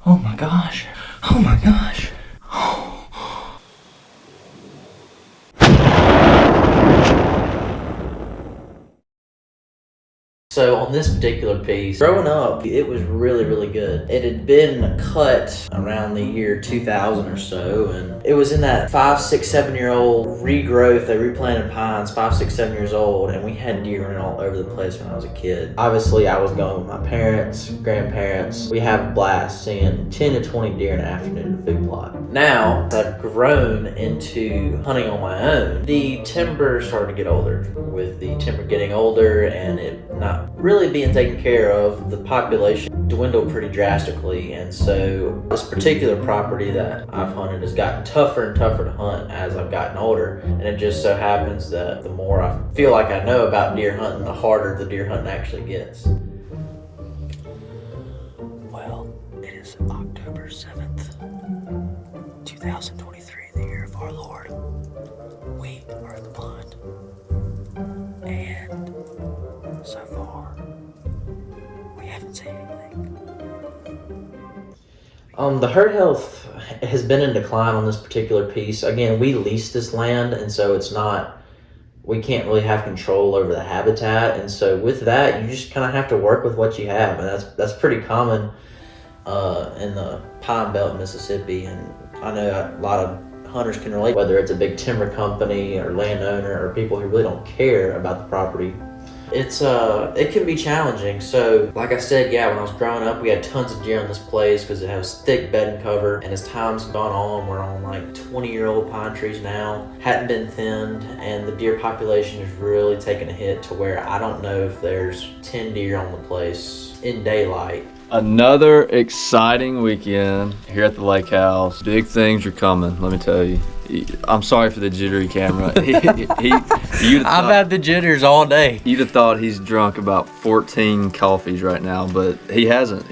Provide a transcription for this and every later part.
Oh my gosh. Oh my gosh. So on this particular piece, growing up, it was really good. It had been cut around the year 2000 or so, and it was in that 5, 6, 7-year-old regrowth. They replanted pines, 5, 6, 7 years old, and we had deer running all over the place when I was a kid. Obviously, I was going with my parents, grandparents. We have a blast seeing 10 to 20 deer in an afternoon in a food plot. Now, I've grown into hunting on my own. The timber started to get older. With the timber getting older and it not really being taken care of, the population dwindled pretty drastically, and so this particular property that I've hunted has gotten tougher and tougher to hunt as I've gotten older, and it just so happens that the more I feel like I know about deer hunting, the harder the deer hunting actually gets. Well, it is October 7th, 2023, the year of our Lord. We are at the pond, and so far, we haven't seen anything. The herd health has been in decline on this particular piece. Again, we lease this land, and so it's not, we can't really have control over the habitat, and so with that, you just kind of have to work with what you have, and that's pretty common in the Pine Belt in Mississippi, and I know a lot of hunters can relate, whether it's a big timber company or landowner or people who really don't care about the property. It can be challenging. So like I said, yeah, when I was growing up, we had tons of deer on this place because it has thick bedding cover, and as time's gone on, we're on like 20-year-old pine trees now, hadn't been thinned, and the deer population is really taking a hit to where I don't know if there's 10 deer on the place in daylight. Another exciting weekend here at the lake house. Big things are coming, let me tell you. I'm sorry for the jittery camera. I've had the jitters all day. You'd have thought he's drunk about 14 coffees right now, but he hasn't.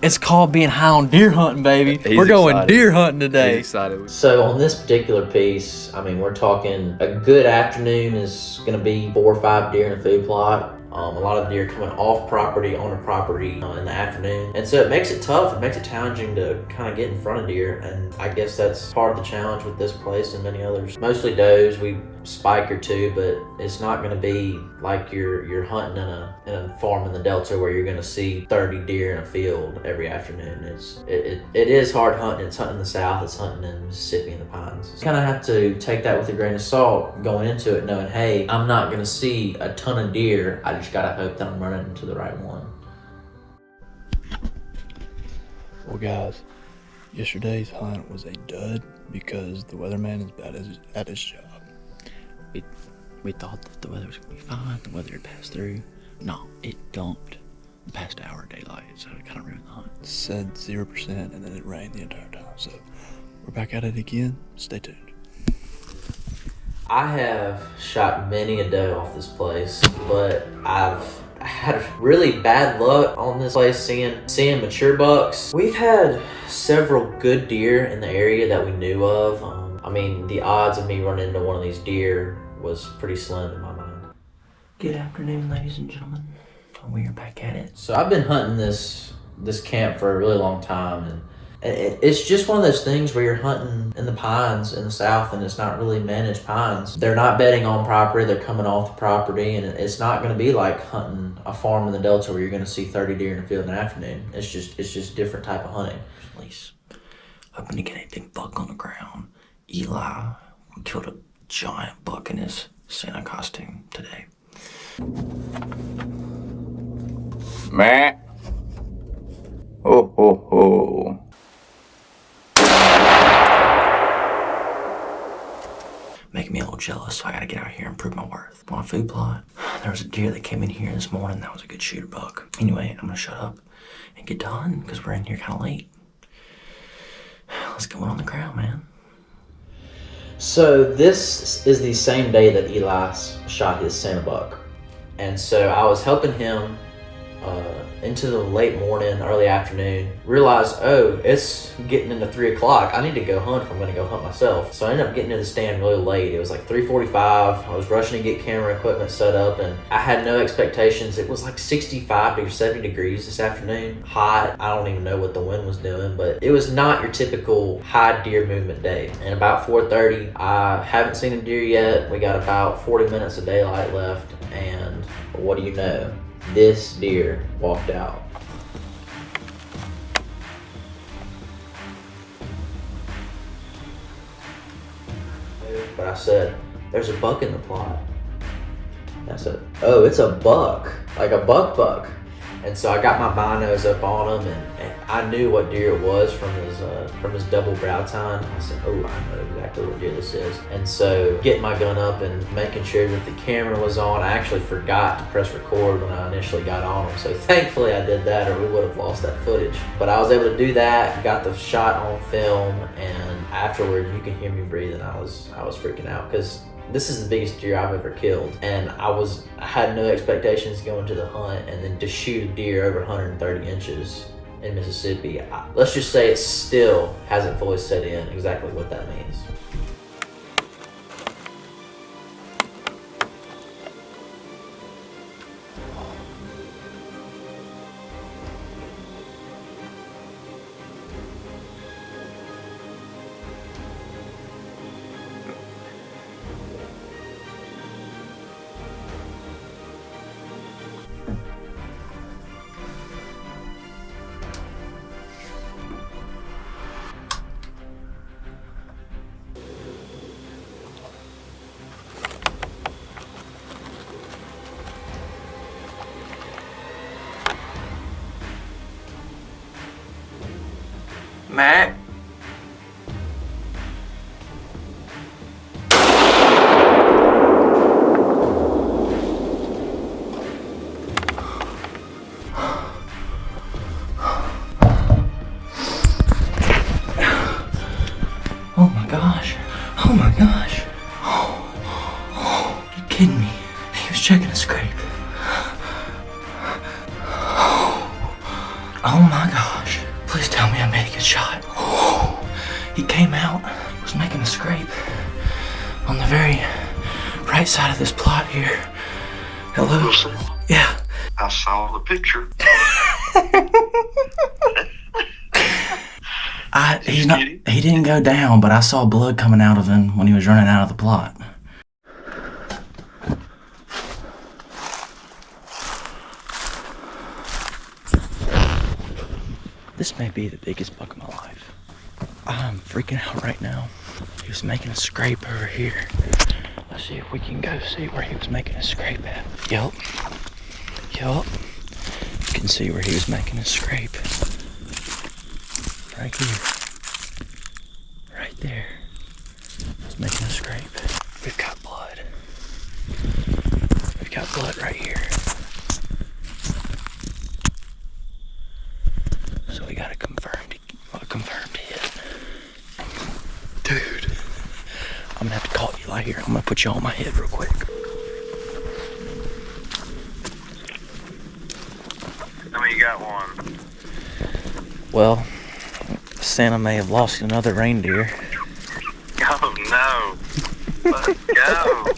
It's called being high on deer hunting, baby. We're going excited. deer hunting today. He's excited. So on this particular piece, I mean, we're talking a good afternoon is going to be 4 or 5 deer in a food plot. A lot of deer coming off property, on a property in the afternoon. And so it makes it tough. It makes it challenging to kind of get in front of deer. And I guess that's part of the challenge with this place and many others. Mostly does. We spike or two, but it's not going to be like you're hunting in a farm in the Delta where you're going to see 30 deer in a field every afternoon. It is hard hunting. It's hunting in the South. It's hunting in Mississippi in the pines. You kind of have to take that with a grain of salt going into it, knowing, hey, I'm not going to see a ton of deer. I just got to hope that I'm running into the right one. Well, guys, yesterday's hunt was a dud because the weatherman is bad at his job. We thought that the weather was going to be fine. The weather had passed through. No, it dumped the past hour of daylight, so it kind of ruined the hunt. Said 0%, and then it rained the entire time. So we're back at it again. Stay tuned. I have shot many a doe off this place, but I've had really bad luck on this place seeing mature bucks. We've had several good deer in the area that we knew of. I mean, the odds of me running into one of these deer was pretty slim in my mind. Good afternoon, ladies and gentlemen. We are back at it. So I've been hunting this camp for a really long time, and it's just one of those things where you're hunting in the pines in the South, and it's not really managed pines. They're not bedding on property, they're coming off the property, and it's not going to be like hunting a farm in the Delta where you're going to see 30 deer in the field in the afternoon. It's just different type of hunting. At least hoping to get a big buck on the ground. Eli killed a giant buck in his Santa costume today. Meh. Ho, ho, ho. Making me a little jealous, so I gotta get out here and prove my worth. On a food plot, there was a deer that came in here this morning that was a good shooter buck. Anyway, I'm gonna shut up and get done because we're in here kind of late. Let's go on the ground, man. So this is the same day that Eli shot his Santa buck. And so I was helping him into the late morning, early afternoon. Realized, oh, it's getting into 3 o'clock. I need to go hunt if I'm going to go hunt myself. So I ended up getting to the stand really late. It was like 3:45. I was rushing to get camera equipment set up, and I had no expectations. It was like 65 to 70 degrees this afternoon. Hot. I don't even know what the wind was doing, but it was not your typical high deer movement day. And about 4:30, I haven't seen a deer yet. We got about 40 minutes of daylight left, and what do you know? This deer walked out. But I said, there's a buck in the plot. And I said, oh, it's a buck, like a buck. And so I got my binos up on him, and I knew what deer it was from his double brow tine. I said, oh, I know exactly what deer this is. And so getting my gun up and making sure that the camera was on, I actually forgot to press record when I initially got on him. So thankfully I did that, or we would have lost that footage. But I was able to do that, got the shot on film, and afterward you can hear me breathing. I was freaking out because this is the biggest deer I've ever killed, and I had no expectations going to the hunt, and then to shoot a deer over 130 inches in Mississippi, let's just say it still hasn't fully set in exactly what that means. Mac? Oh my gosh. Oh my gosh. Oh, you kidding me? He was checking a scrape. Oh my gosh. Please tell me I made a good shot. Oh, he came out, was making a scrape on the very right side of this plot here. Hello? Wilson, Yeah. I saw the picture. He didn't go down, but I saw blood coming out of him when he was running out of the plot. This may be the biggest buck of my life. I'm freaking out right now. He was making a scrape over here. Let's see if we can go see where he was making a scrape at. Yup. You can see where he was making a scrape. Right here. Right there. He's making a scrape. We've got blood. We've got blood right here. So we got a confirmed hit. Dude. I'm gonna have to call Eli here. I'm gonna put you on my head real quick. I mean, you got one. Well, Santa may have lost another reindeer. Oh no. Let's go.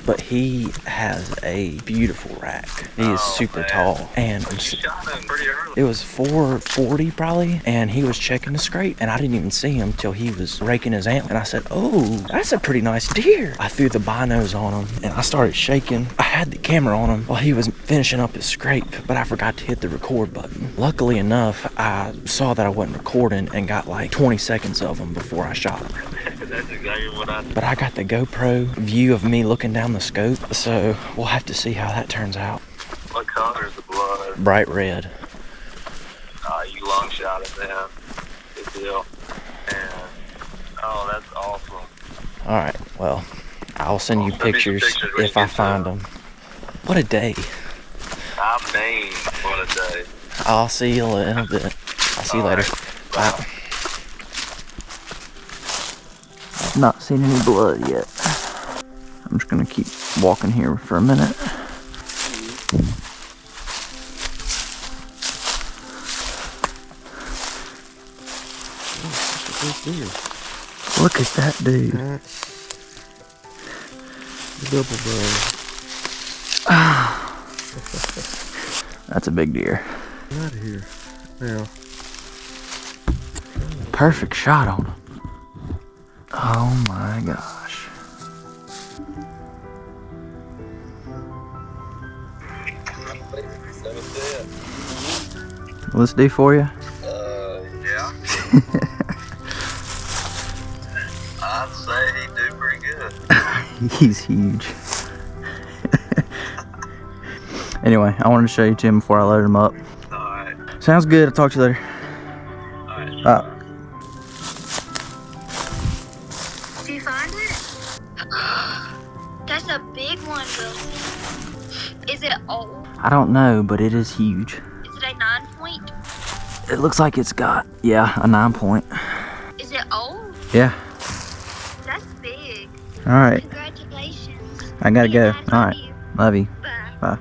But he has a beautiful rack. He is super tall. And You shot him pretty early. it was 4:40 probably, and he was checking the scrape, and I didn't even see him till he was raking his antler. And I said, oh, that's a pretty nice deer. I threw the binos on him, and I started shaking. I had the camera on him while he was finishing up his scrape, but I forgot to hit the record button. Luckily enough, I saw that I wasn't recording and got like 20 seconds of him before I shot him. That's exactly what I did. But I got the GoPro view of me looking down the scope, so we'll have to see how that turns out. What color is the blood? Bright red. You long shot it, man. Good deal. And, oh, that's awesome. All right, well, I'll send you Send me some pictures pictures when if you I get find some. them. What a day. I mean, what a day. I'll see you in a bit. I'll see you All later. right. Bye. I've not seen any blood yet. I'm just gonna keep walking here for a minute. this deer. Look at that dude. That's the double brown. That's a big deer. Right here. Now. Perfect shot on him. Oh my gosh. What's it do for you? Yeah. I'd say he do pretty good. He's huge. Anyway, I wanted to show you to him before I loaded him up. Alright. Sounds good. I'll talk to you later. Alright. Bye. Did you find it? That's a big one, Wilson. Is it old? I don't know, but it is huge. Is it a 9-point? It looks like it's got, yeah, a 9-point. Is it old? Yeah. That's big. All right. Congratulations. I gotta go. Nice All on right. you. Love you. Bye. Bye.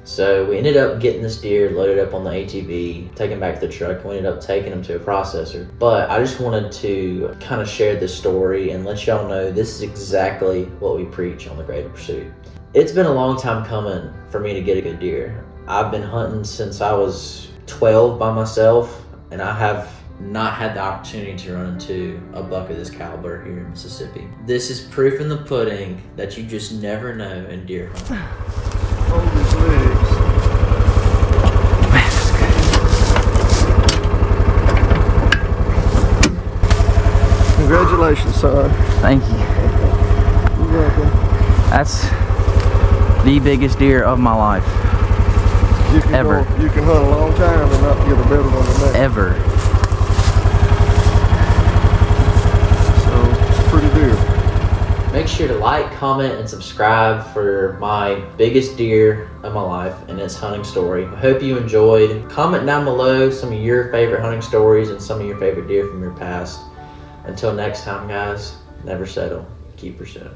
So we ended up getting this deer loaded up on the ATV, taken back to the truck, and we ended up taking him to a processor. But I just wanted to kind of share this story and let y'all know this is exactly what we preach on the Greater Pursuit. It's been a long time coming for me to get a good deer. I've been hunting since I was 12 by myself, and I have not had the opportunity to run into a buck of this caliber here in Mississippi. This is proof in the pudding that you just never know in deer hunting. Hold his legs. Congratulations, son. Thank you. You're welcome. That's the biggest deer of my life. You can Ever. You can hunt a long time and not get a better one than that. Ever. So, it's a pretty deer. Make sure to like, comment, and subscribe for my biggest deer of my life and its hunting story. I hope you enjoyed. Comment down below some of your favorite hunting stories and some of your favorite deer from your past. Until next time, guys, never settle. Keep pursuing.